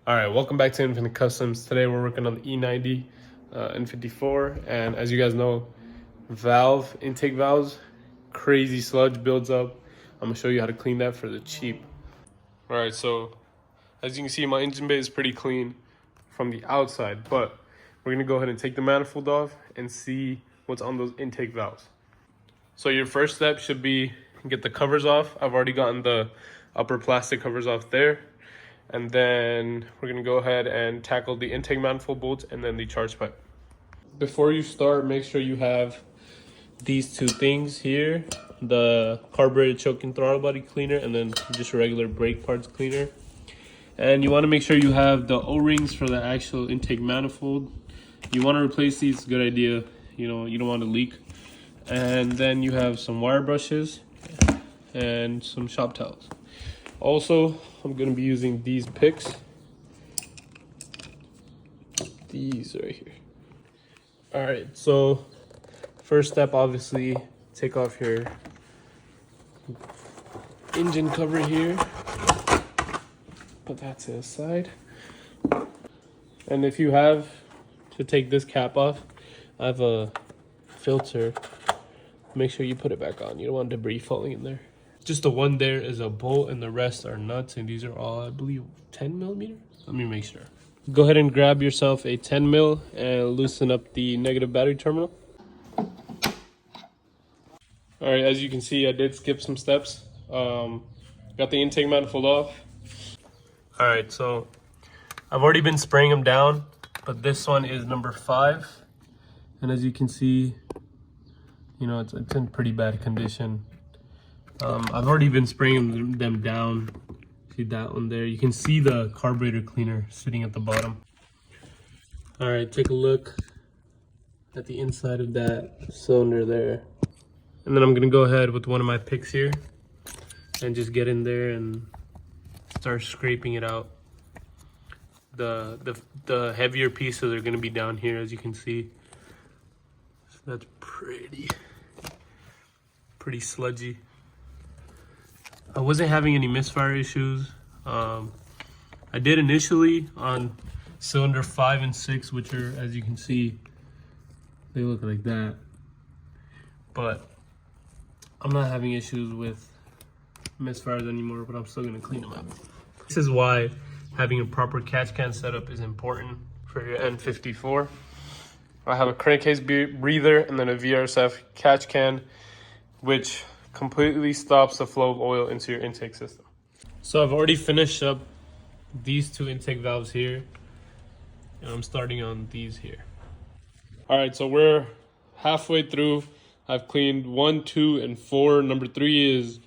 All right, welcome back to Infinite Customs. Today we're working on the E90 N54, and as you guys know, intake valves, crazy sludge builds up. I'm gonna show you how to clean that for the cheap. All right, so as you can see, my engine bay is pretty clean from the outside, but we're gonna go ahead and take the manifold off and see what's on those intake valves. So your first step should be get the covers off. I've already gotten the upper plastic covers off there. And then we're gonna go ahead and tackle the intake manifold bolts and then the charge pipe. Before you start, make sure you have these two things here, the carburetor choke and throttle body cleaner, and then just regular brake parts cleaner. And you wanna make sure you have the O-rings for the actual intake manifold. You wanna replace these, good idea. You know, you don't want to leak. And then you have some wire brushes and some shop towels. Also, I'm going to be using these picks. These right here. All right, so first step, obviously, take off your engine cover here. Put that to the side. And if you have to take this cap off, I have a filter. Make sure you put it back on. You don't want debris falling in there. Just the one there is a bolt and the rest are nuts, and these are all, I believe, 10 millimeter. Let me make sure. Go ahead and grab yourself a 10 mil and loosen up the negative battery terminal. All right, as you can see, I did skip some steps. Got the intake manifold off. All right, so I've already been spraying them down, but this one is number 5. And as you can see, you know, it's in pretty bad condition. I've already been spraying them down. See that one there? You can see the carburetor cleaner sitting at the bottom. All right, take a look at the inside of that cylinder there. And then I'm gonna go ahead with one of my picks here and just get in there and start scraping it out. The heavier pieces are gonna be down here, as you can see. So that's pretty sludgy. I wasn't having any misfire issues. I did initially on cylinder 5 and 6, which are, as you can see, they look like that. But I'm not having issues with misfires anymore, but I'm still gonna clean them up. This is why having a proper catch can setup is important for your N54. I have a crankcase breather and then a VRSF catch can, which completely stops the flow of oil into your intake system. So I've already finished up these two intake valves here, and I'm starting on these here. All right, so we're halfway through. I've cleaned 1, 2, and 4. Number 3 is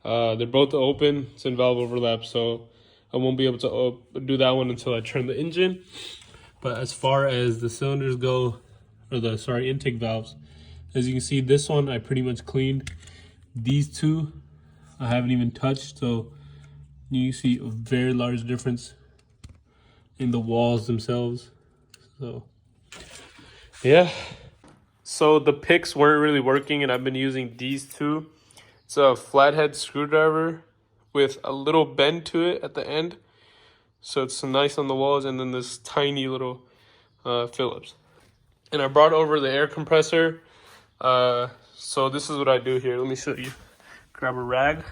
they're both open. It's in valve overlap, so I won't be able to do that one until I turn the engine. But as far as the cylinders go, or the intake valves, as you can see, this one I pretty much cleaned. These two I haven't even touched, so you see a very large difference in the walls themselves. So yeah, so the picks weren't really working, and I've been using these two. It's a flathead screwdriver with a little bend to it at the end, so it's nice on the walls, and then this tiny little Phillips. And I brought over the air compressor. So this is what I do here. Let me show you. Grab a rag.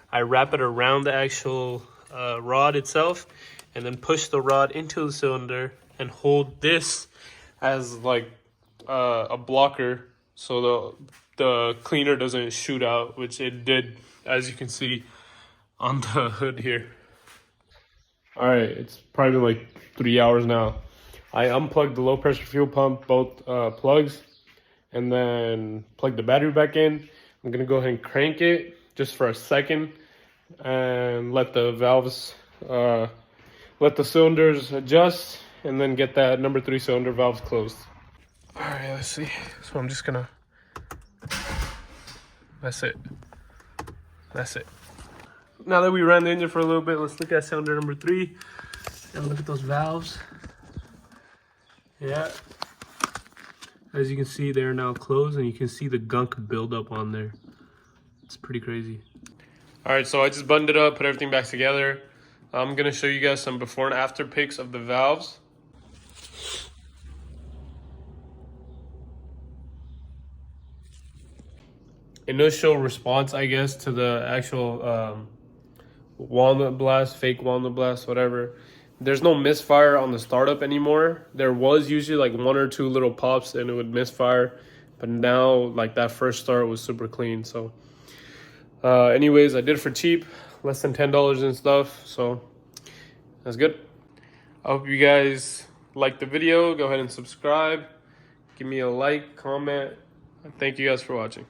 I wrap it around the actual rod itself, and then push the rod into the cylinder and hold this as like a blocker, so the cleaner doesn't shoot out, which it did, as you can see on the hood here. All right, it's probably been like 3 hours now. I unplugged the low pressure fuel pump, both plugs, and then plug the battery back in. I'm gonna go ahead and crank it just for a second and let the valves, let the cylinders adjust, and then get that number 3 cylinder valves closed. All right, let's see. So I'm just gonna, that's it. Now that we ran the engine for a little bit, let's look at cylinder number 3 and look at those valves. Yeah. As you can see, they're now closed, and you can see the gunk buildup on there. It's pretty crazy. All right, so I just buttoned it up, put everything back together. I'm gonna show you guys some before and after pics of the valves. Initial response, I guess, to the actual walnut blast, fake walnut blast, whatever. There's no misfire on the startup anymore. There was usually like 1 or 2 little pops and it would misfire, but now like that first start was super clean. So anyways, I did it for cheap, less than $10 and stuff, so that's good. I hope you guys liked the video. Go ahead and subscribe, give me a like, comment. Thank you guys for watching.